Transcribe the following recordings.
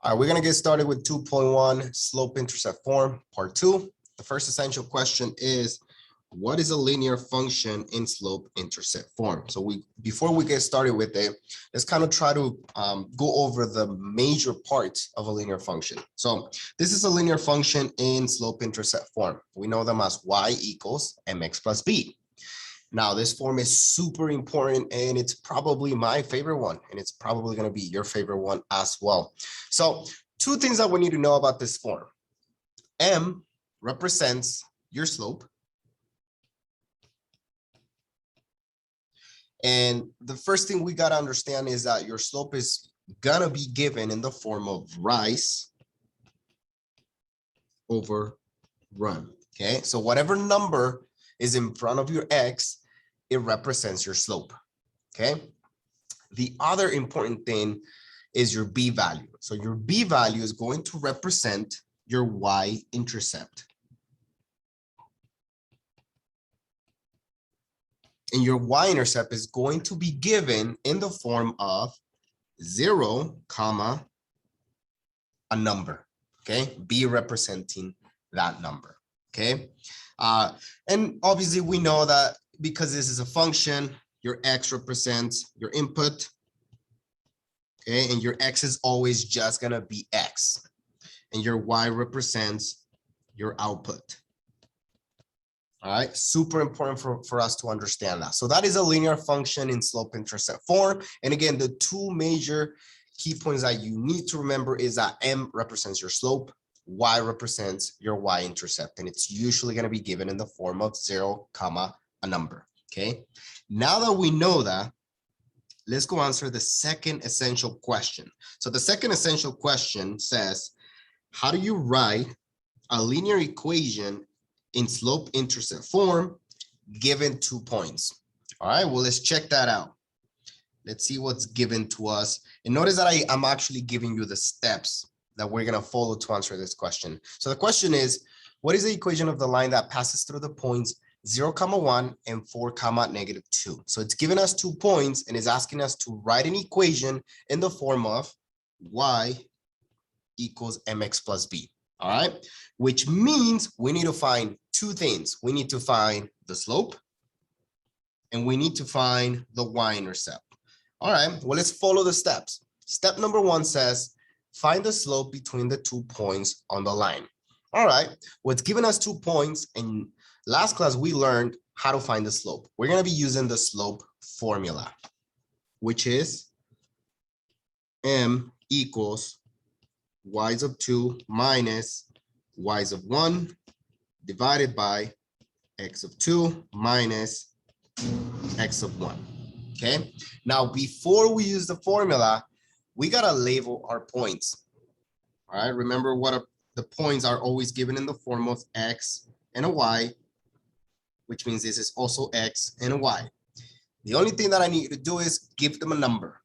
All right, we're going to get started with 2.1 slope-intercept form, part 2. The first essential question is, what is a linear function in slope-intercept form? So before we get started with it, let's kind of try to go over the major parts of a linear function. So this is a linear function in slope-intercept form. We know them as y equals mx plus b. Now, this form is super important, and it's probably my favorite one, and it's probably going to be your favorite one as well. So two things that we need to know about this form. M represents your slope. And the first thing we got to understand is that your slope is going to be given in the form of rise over run. Okay, so whatever number is in front of your x, it represents your slope. Okay. The other important thing is your b value. So your b value is going to represent your y-intercept. And your y-intercept is going to be given in the form of 0, comma, a number. Okay. B representing that number. Okay. And obviously we know that because this is a function, your x represents your input, okay, and your x is always just gonna be x, and your y represents your output. All right, super important for us to understand that. So that is a linear function in slope-intercept form. And again, the two major key points that you need to remember is that m represents your slope, y represents your y-intercept, and it's usually going to be given in the form of 0, comma, a number. Okay, now that we know that, let's go answer the second essential question. So the second essential question says, how do you write a linear equation in slope-intercept form given 2 points? All right, well, let's check that out. Let's see what's given to us. And notice that I'm actually giving you the steps that we're going to follow to answer this question. So the question is, what is the equation of the line that passes through the points 0, 1 and 4, -2? So it's given us 2 points and is asking us to write an equation in the form of y equals mx plus b. All right, which means we need to find 2 things. We need to find the slope and we need to find the y-intercept. All right, well, let's follow the steps. Step number 1 says, find the slope between the 2 points on the line. All right, well, it's given us 2 points, and last class we learned how to find the slope. We're going to be using the slope formula, which is m equals y of 2 minus y of 1 divided by x of 2 minus x of 1. Okay, now before we use the formula, we got to label our points. All right, remember what the points are always given in the form of x and a y, which means this is also x and a y. The only thing that I need you to do is give them a number.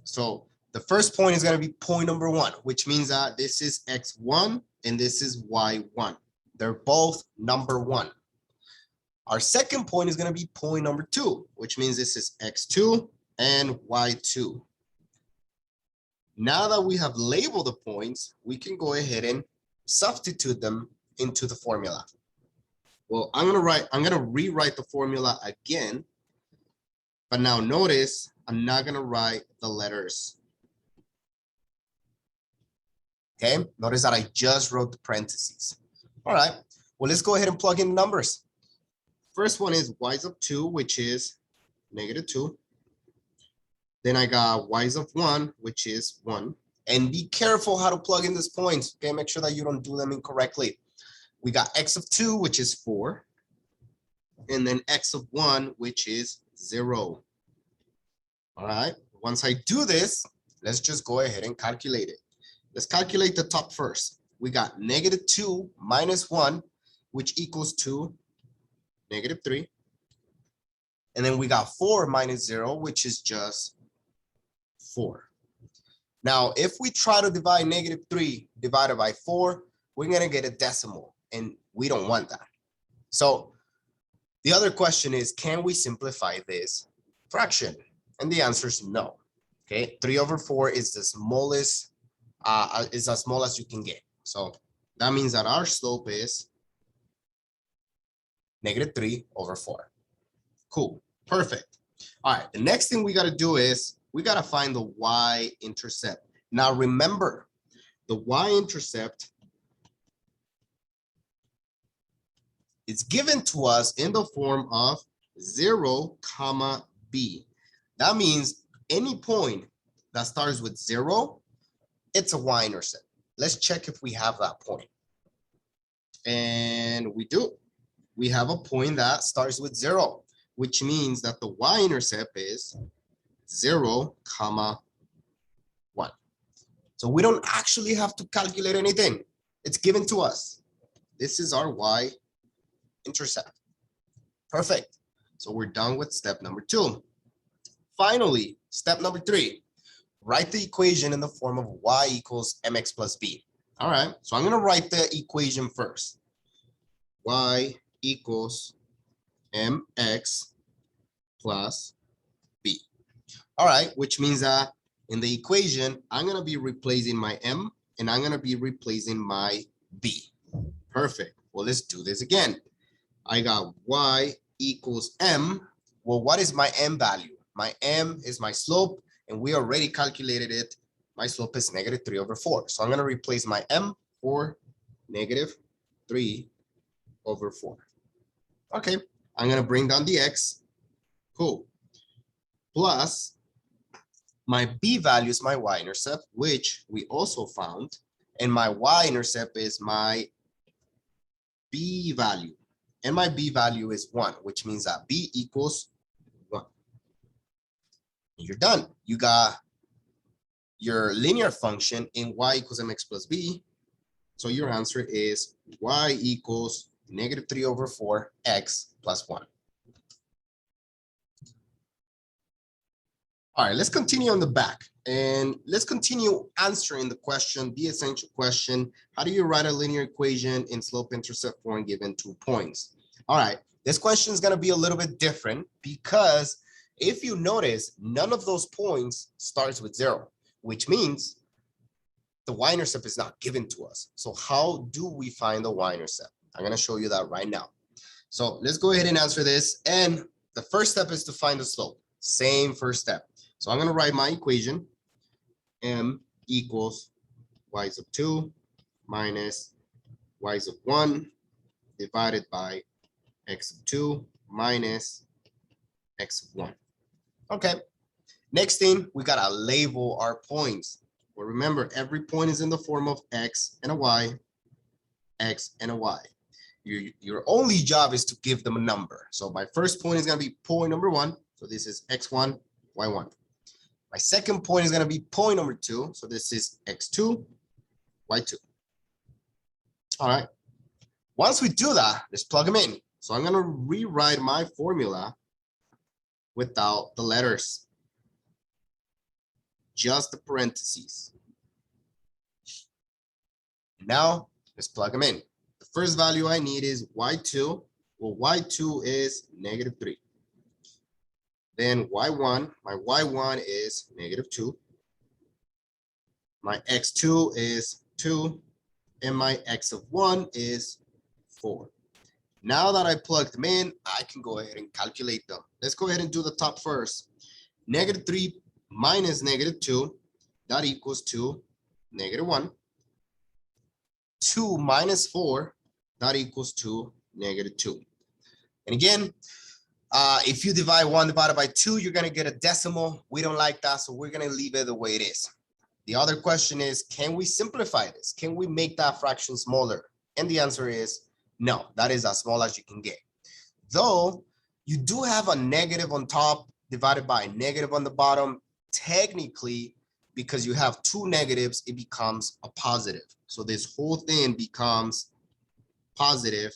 So the first point is going to be point number 1, which means that this is x1 and this is y1. They're both number 1. Our second point is going to be point number 2, which means this is x2 and y2. Now that we have labeled the points, we can go ahead and substitute them into the formula. Well, I'm going to rewrite the formula again, but now notice I'm not going to write the letters. Okay, notice that I just wrote the parentheses. All right, well, let's go ahead and plug in the numbers. First one is y of 2, which is -2. Then I got y of 1, which is 1. And be careful how to plug in these points. Okay, make sure that you don't do them incorrectly. We got x of 2, which is 4. And then x of 1, which is 0. All right, once I do this, let's just go ahead and calculate it. Let's calculate the top first. We got -2 minus 1, which equals to -3. And then we got 4 minus 0, which is just 4. Now, if we try to divide -3 divided by 4, we're going to get a decimal, and we don't want that. So the other question is, can we simplify this fraction? And the answer is no. Okay, 3/4 is the smallest is as small as you can get. So that means that our slope is -3/4. Cool, perfect. All right, the next thing we got to do is we got to find the y-intercept. Now remember, the y-intercept is given to us in the form of 0, b. That means any point that starts with 0, it's a y-intercept. Let's check if we have that point. And we do. We have a point that starts with 0, which means that the y-intercept is 0, 1. So we don't actually have to calculate anything. It's given to us. This is our y-intercept. Perfect. So we're done with step number 2. Finally, step number 3. Write the equation in the form of y equals mx plus b. All right, so I'm going to write the equation first. Y equals mx plus b. All right, which means that in the equation, I'm going to be replacing my m and I'm going to be replacing my b. Perfect. Well, let's do this again. I got y equals m. Well, what is my m value? My m is my slope, and we already calculated it. My slope is -3/4. So I'm going to replace my m for -3/4. Okay, I'm going to bring down the x. Cool. Plus my b value is my y-intercept, which we also found. And my y-intercept is my b value. And my b value is 1, which means that b equals 1. You're done. You got your linear function in y equals mx plus b. So your answer is y equals -3/4 x plus 1. All right, let's continue on the back and let's continue answering the question, the essential question. How do you write a linear equation in slope-intercept form given 2 points? All right, this question is going to be a little bit different because if you notice, none of those points starts with 0, which means the y-intercept is not given to us. So how do we find the y-intercept? I'm going to show you that right now. So let's go ahead and answer this. And the first step is to find the slope. Same first step. So I'm going to write my equation. M equals y sub 2 minus y sub 1 divided by x sub 2 minus x sub 1. Okay. Next thing, we got to label our points. Well, remember, every point is in the form of x and a y, x and a y. Your only job is to give them a number. So my first point is going to be point number 1. So this is x1, y1. My second point is going to be point number 2. So this is x2, y2. All right. Once we do that, let's plug them in. So I'm going to rewrite my formula without the letters, just the parentheses. Now let's plug them in. The first value I need is y2. Well, y2 is -3. Then y1, my y1 is -2. My x2 is 2. And my x of 1 is 4. Now that I plugged them in, I can go ahead and calculate them. Let's go ahead and do the top first. -3 minus -2, that equals to -1. 2 minus 4, that equals to -2. And again, if you divide 1 divided by 2, you're going to get a decimal. We don't like that, so we're going to leave it the way it is. The other question is, can we simplify this? Can we make that fraction smaller? And the answer is no, that is as small as you can get. Though you do have a negative on top divided by a negative on the bottom, technically, because you have 2 negatives, it becomes a positive. So this whole thing becomes positive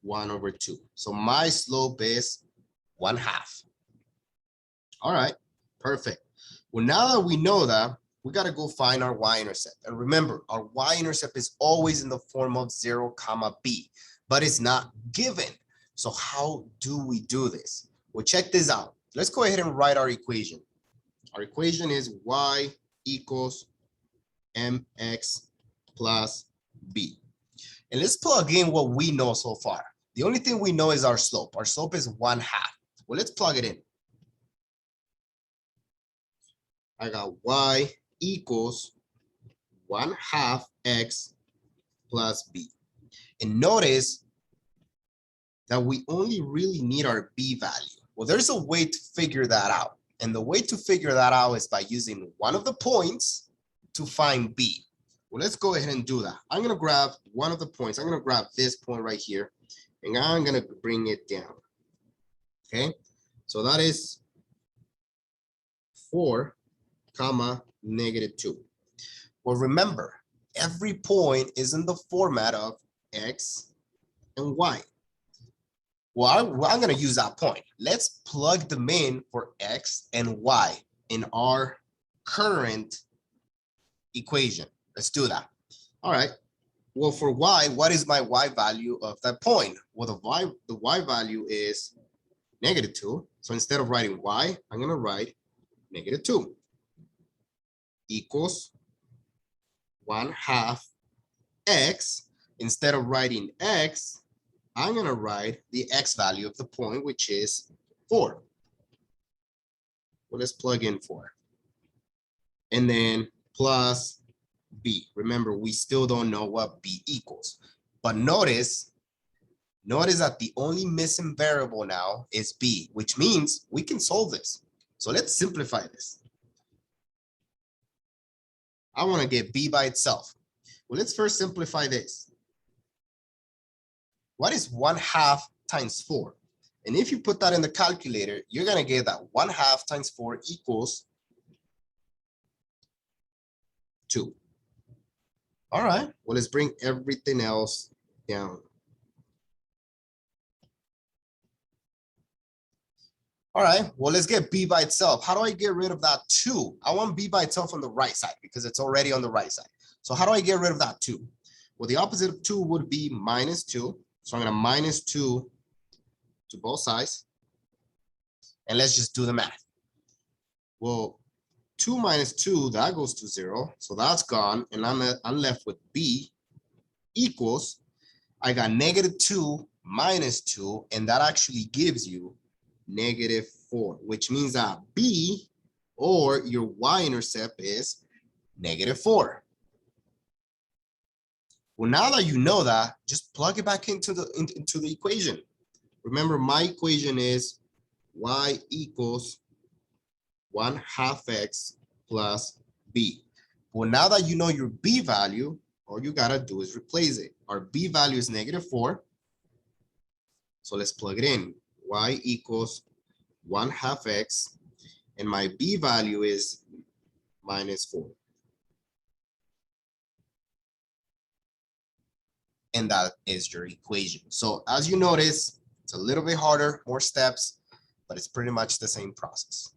1/2. So my slope is 1/2. All right, perfect. Well, now that we know that, we got to go find our y-intercept. And remember, our y-intercept is always in the form of 0, b, but it's not given. So how do we do this? Well, check this out. Let's go ahead and write our equation. Our equation is y equals mx plus b. And let's plug in what we know so far. The only thing we know is our slope. Our slope is 1/2. Well, let's plug it in. I got y equals 1/2 x plus b. And notice that we only really need our b value. Well, there's a way to figure that out. And the way to figure that out is by using one of the points to find b. Well, let's go ahead and do that. I'm going to grab one of the points. I'm going to grab this point right here, and I'm going to bring it down. Okay, so that is 4, -2. Well, remember, every point is in the format of x and y. Well, I'm going to use that point. Let's plug them in for x and y in our current equation. Let's do that. All right. Well, for y, what is my y value of that point? Well, the y value is -2. So instead of writing y, I'm going to write -2 equals 1/2 x. Instead of writing x, I'm going to write the x value of the point, which is 4. Well, let's plug in 4. And then plus b. Remember, we still don't know what b equals. But notice that the only missing variable now is b, which means we can solve this. So let's simplify this. I want to get b by itself. Well, let's first simplify this. What is 1/2 times 4? And if you put that in the calculator, you're going to get that 1/2 times 4 equals 2. All right, well, let's bring everything else down. All right, well, let's get b by itself. How do I get rid of that 2? I want b by itself on the right side because it's already on the right side. So how do I get rid of that 2? Well, the opposite of 2 would be -2. So I'm going to -2 to both sides. And let's just do the math. Well, 2 minus 2, that goes to 0. So that's gone. And I'm left with b equals, I got -2 minus 2. And that actually gives you -4, which means that b, or your y-intercept, is -4. Well, now that you know that, just plug it back into the equation. Remember, my equation is y equals 1/2 x plus b. Well, now that you know your b value, all you gotta do is replace it. Our b value is -4. So let's plug it in. Y equals 1/2 x, and my b value is -4. And that is your equation. So as you notice, it's a little bit harder, more steps, but it's pretty much the same process.